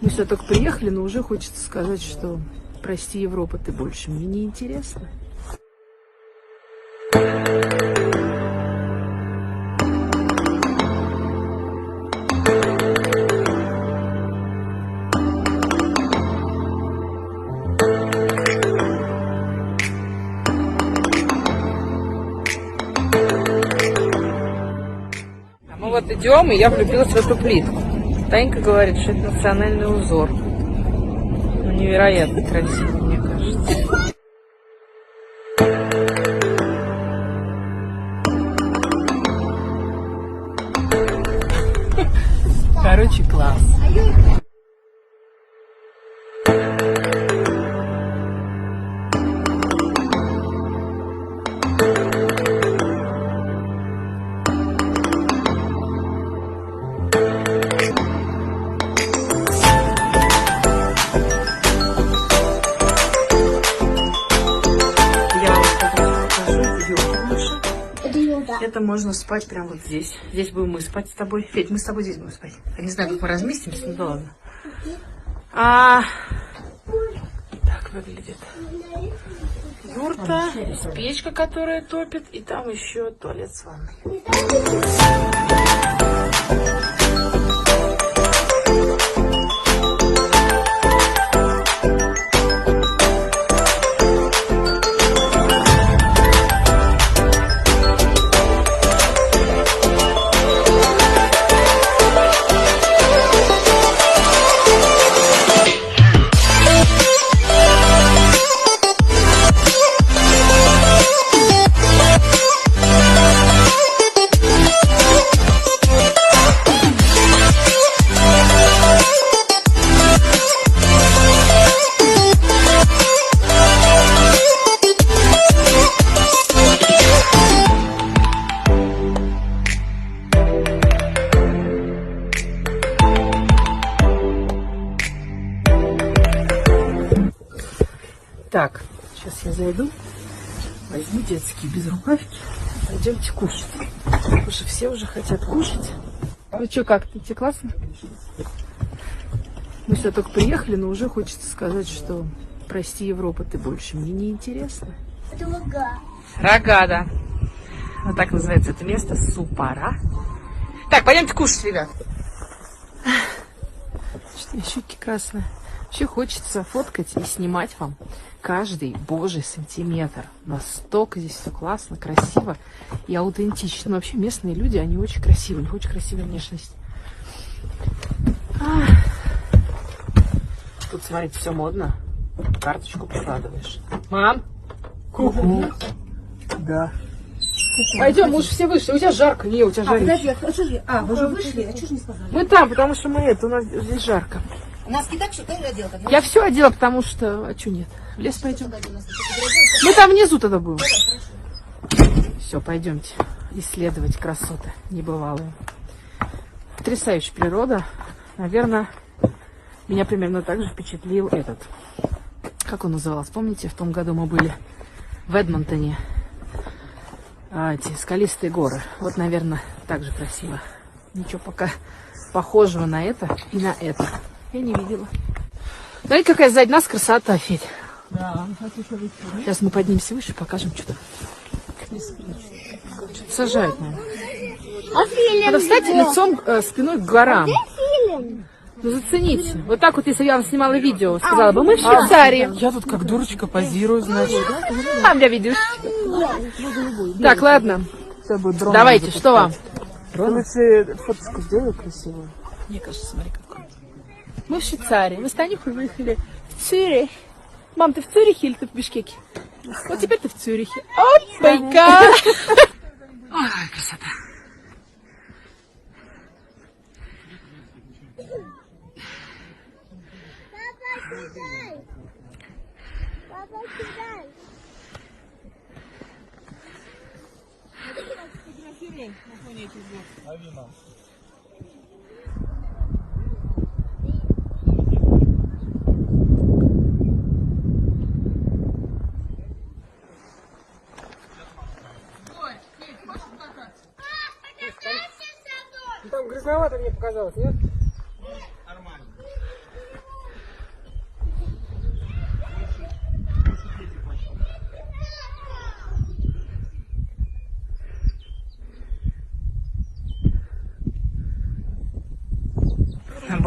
Мы сюда только приехали, но уже хочется сказать, что прости, Европа, ты больше мне не интересна. Мы вот идем, и я влюбилась в эту плитку. Танька говорит, что это национальный узор. Ну, невероятно красиво, мне кажется. Короче, класс. Это можно спать прямо вот здесь. Здесь будем мы спать с тобой. Федь, мы с тобой здесь будем спать. Я не знаю, как мы разместимся, ну да ладно. Так выглядит юрта, печка, которая топит, и там еще туалет с ванной. Так, сейчас я зайду, возьму детские безрукавки, пойдемте кушать. Потому что все уже хотят кушать. Ну что, как ты? Тебе классно? Мы сюда только приехали, но уже хочется сказать, что прости, Европа, ты больше мне не интересна. Это рога. Рога, да. Вот так называется это место. Супара. Так, пойдемте кушать, ребят. Что-то щеки красные. Вообще хочется фоткать и снимать вам каждый божий сантиметр. Настолько здесь все классно, красиво и аутентично. Но вообще местные люди, они очень красивые, у них очень красивая внешность. Тут, смотрите, все модно. Карточку прикладываешь. Мам! Ку-ку. Да. Пойдем, мы уже все вышли. У тебя жарко. Не, у тебя жарко. Подожди, вы уже вышли? А что же не сказали? Мы там, потому что у нас здесь жарко. Носки так, что ты одела? Я все одела, потому что... А что нет? В лес пойдем? Мы там внизу тогда будем. Все, пойдемте исследовать красоты небывалые. Потрясающая природа. Наверное, меня примерно так же впечатлил этот... Как он назывался? Помните, в том году мы были в Эдмонтоне. Эти скалистые горы. Вот, наверное, так же красиво. Ничего пока похожего на это и на это я не видела. Смотри, какая сзади нас красота, Федь. Да. Сейчас мы поднимемся выше, покажем что-то. Что-то сажают, наверное. Надо встать лицом, спиной к горам. Ну, зацените. Вот так вот, если я вам снимала видео, сказала бы, мы в Швейцарии. Я тут как дурочка позирую, значит. А, бля, видишь. Так, ладно. Давайте, что вам? Лучше фоточку сделаю красивую. Мне кажется, смотри, какой. Мы в Швейцарии. Мы с Танюхой выехали в Цюрих. Мам, ты в Цюрихе или ты в Бишкеке? Вот теперь ты в Цюрихе. Опа-ка! Ой, красота. Папа, кидай! Там грязновато мне показалось, нет?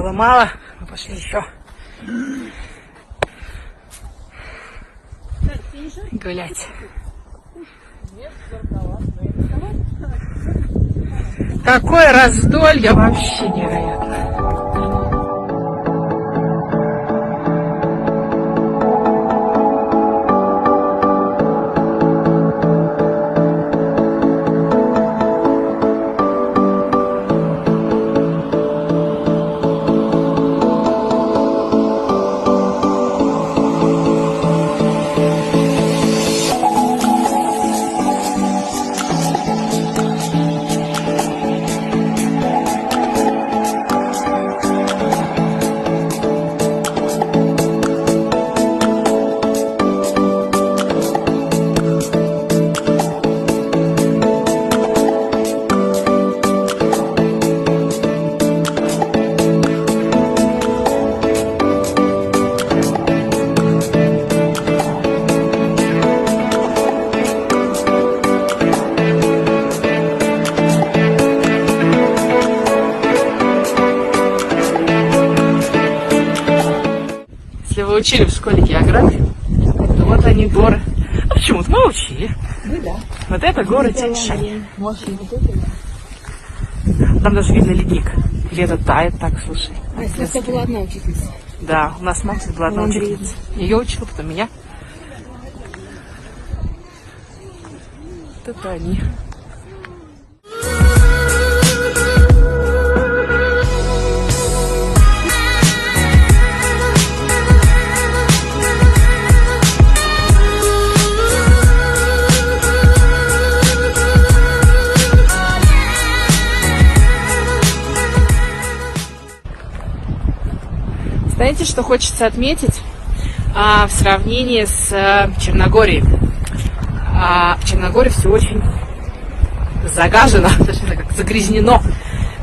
было мало. Мы пошли еще гулять. Такое раздолье вообще невероятно. Если вы учили в школе географию, то вот они горы. А почему-то мы учили. Ну да. Вот это горы Тянь-Шань. Там даже видно ледник. Лето тает так, слушай. А если была одна учительница? Да, у нас в Максе была одна учительница. Ее учила, потом меня. Вот это они. Знаете, что хочется отметить в сравнении с Черногорией? В Черногории все очень загажено, точнее, как загрязнено.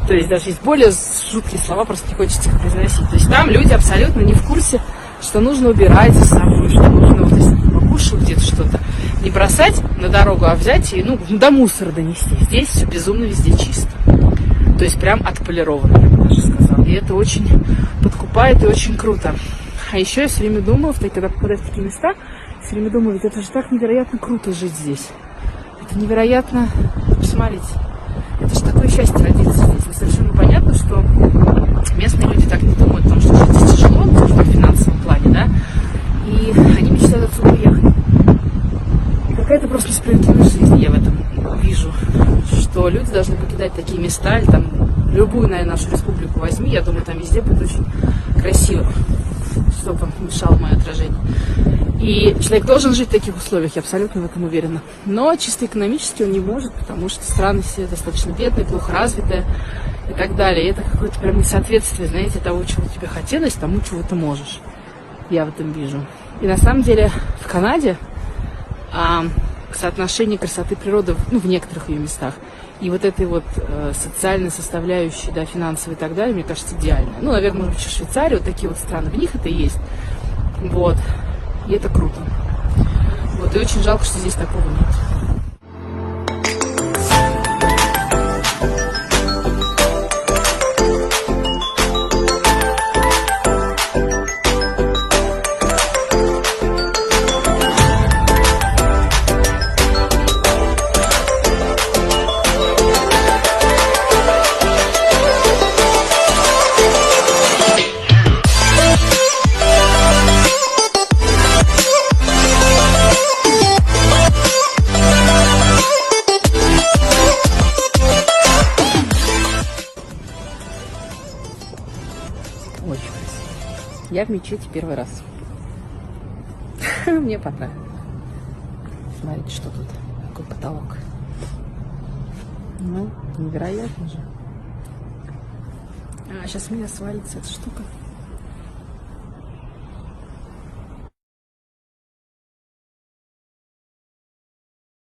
То есть даже есть более жуткие слова, просто не хочется их произносить. То есть там люди абсолютно не в курсе, что нужно убирать за собой, что нужно, вот, если покушал где-то что-то, не бросать на дорогу, а взять и до мусора донести. Здесь все безумно везде чисто. То есть прям отполировано, я бы даже сказала. И это очень подкупает и очень круто. А еще я все время думала, когда попадаю в такие места, все время думаю, ведь это же так невероятно круто жить здесь. Это невероятно, посмотрите, это же такое счастье родиться здесь. И совершенно понятно, что местные люди так не думают, потому что жить здесь тяжело, в финансовом плане, да, и они мечтают отсюда уехать. И какая-то просто несправедливость жизни я в этом вижу, что люди должны покидать такие места, или там любую, наверное, нашу республику возьми, я думаю, там везде будет очень красиво, чтобы вам мешало мое отражение. И человек должен жить в таких условиях, я абсолютно в этом уверена. Но чисто экономически он не может, потому что страны все достаточно бедные, плохо развитые и так далее. И это какое-то прям несоответствие, знаете, того, чего тебе хотелось, тому, чего ты можешь. Я в этом вижу. И на самом деле в Канаде соотношение красоты природы, в некоторых ее местах, и вот этой вот социальной составляющей, да, финансовой и так далее, мне кажется, идеально. Наверное, может быть, еще Швейцария, вот такие вот страны, в них это и есть. Вот. И это круто. Вот. И очень жалко, что здесь такого нет. Очень красиво. Я в мечети первый раз. Мне понравилось. Смотрите, что тут. Какой потолок. Ну, невероятно же. Сейчас у меня свалится эта штука.